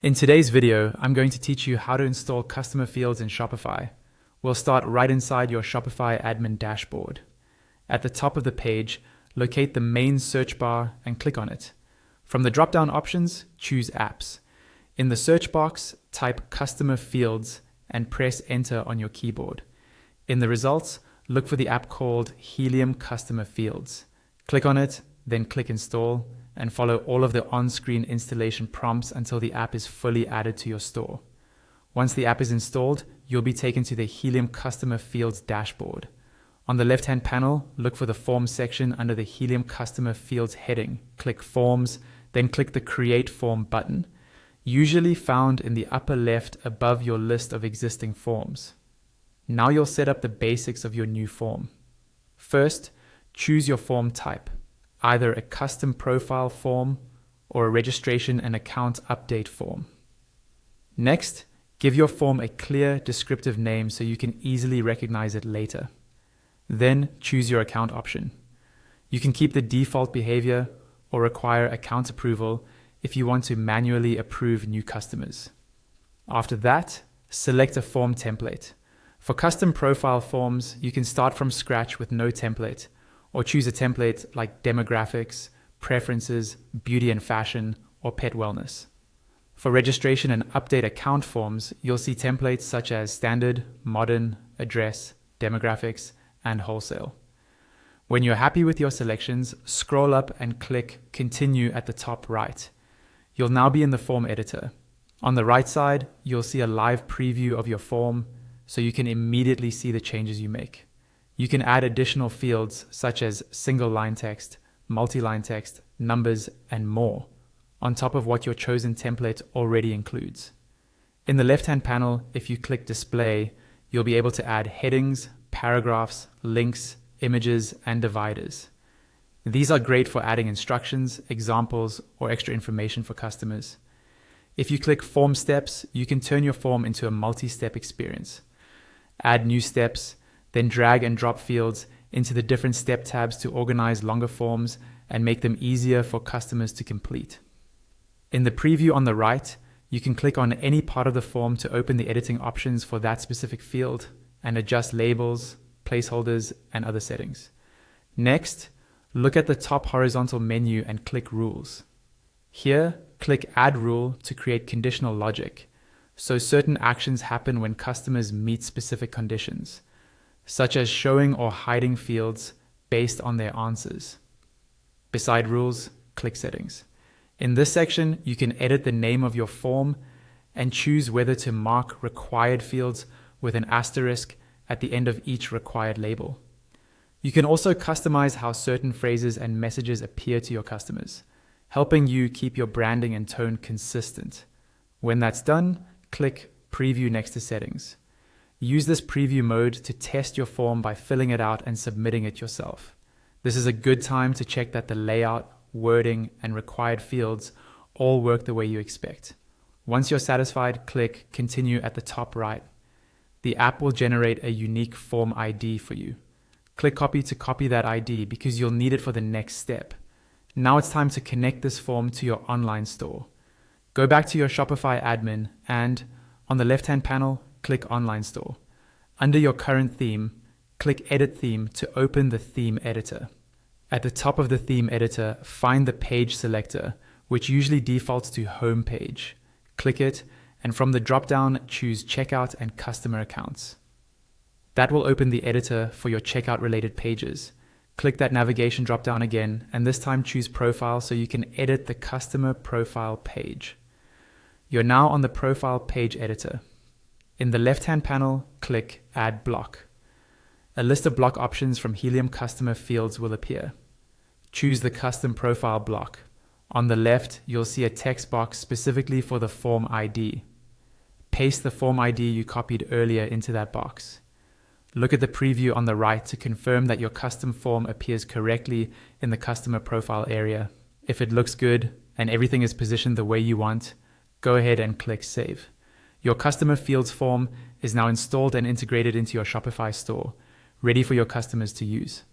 In today's video, I'm going to teach you how to install customer fields in Shopify. We'll start right inside your Shopify admin dashboard. At the top of the page, locate the main search bar and click on it. From the drop-down options, choose Apps. In the search box, type Customer Fields and press Enter on your keyboard. In the results, look for the app called Helium Customer Fields. Click on it, then click Install, and follow all of the on-screen installation prompts until the app is fully added to your store. Once the app is installed, you'll be taken to the Helium Customer Fields dashboard. On the left-hand panel, look for the Forms section under the Helium Customer Fields heading. Click Forms, then click the Create Form button, usually found in the upper left above your list of existing forms. Now you'll set up the basics of your new form. First, choose your form type, either a custom profile form or a registration and account update form. Next, give your form a clear, descriptive name so you can easily recognize it later. Then choose your account option. You can keep the default behavior or require account approval if you want to manually approve new customers. After that, select a form template. For custom profile forms, you can start from scratch with no template, or choose a template like demographics, preferences, beauty and fashion, or pet wellness. For registration and update account forms, you'll see templates such as standard, modern, address, demographics, and wholesale. When you're happy with your selections, scroll up and click Continue at the top right. You'll now be in the form editor. On the right side, you'll see a live preview of your form, so you can immediately see the changes you make. You can add additional fields such as single line text, multi-line text, numbers, and more, on top of what your chosen template already includes. In the left-hand panel, if you click Display, you'll be able to add headings, paragraphs, links, images, and dividers. These are great for adding instructions, examples, or extra information for customers. If you click Form Steps, you can turn your form into a multi-step experience. Add new steps, then drag and drop fields into the different step tabs to organize longer forms and make them easier for customers to complete. In the preview on the right, you can click on any part of the form to open the editing options for that specific field and adjust labels, placeholders, and other settings. Next, look at the top horizontal menu and click Rules. Here, click Add Rule to create conditional logic, so certain actions happen when customers meet specific conditions, such as showing or hiding fields based on their answers. Beside rules, click Settings. In this section, you can edit the name of your form and choose whether to mark required fields with an asterisk at the end of each required label. You can also customize how certain phrases and messages appear to your customers, helping you keep your branding and tone consistent. When that's done, click Preview next to Settings. Use this preview mode to test your form by filling it out and submitting it yourself. This is a good time to check that the layout, wording, and required fields all work the way you expect. Once you're satisfied, click Continue at the top right. The app will generate a unique form ID for you. Click Copy to copy that ID because you'll need it for the next step. Now it's time to connect this form to your online store. Go back to your Shopify admin and, on the left-hand panel, click Online Store. Under your current theme, click Edit Theme to open the theme editor. At the top of the theme editor, find the page selector, which usually defaults to Home Page. Click it, and from the drop-down, choose Checkout and Customer Accounts. That will open the editor for your checkout-related pages. Click that navigation drop-down again, and this time choose Profile so you can edit the customer profile page. You're now on the profile page editor. In the left-hand panel, click Add Block. A list of block options from Helium Customer Fields will appear. Choose the Custom Profile block. On the left, you'll see a text box specifically for the form ID. Paste the form ID you copied earlier into that box. Look at the preview on the right to confirm that your custom form appears correctly in the Customer Profile area. If it looks good and everything is positioned the way you want, go ahead and click Save. Your Customer Fields form is now installed and integrated into your Shopify store, ready for your customers to use.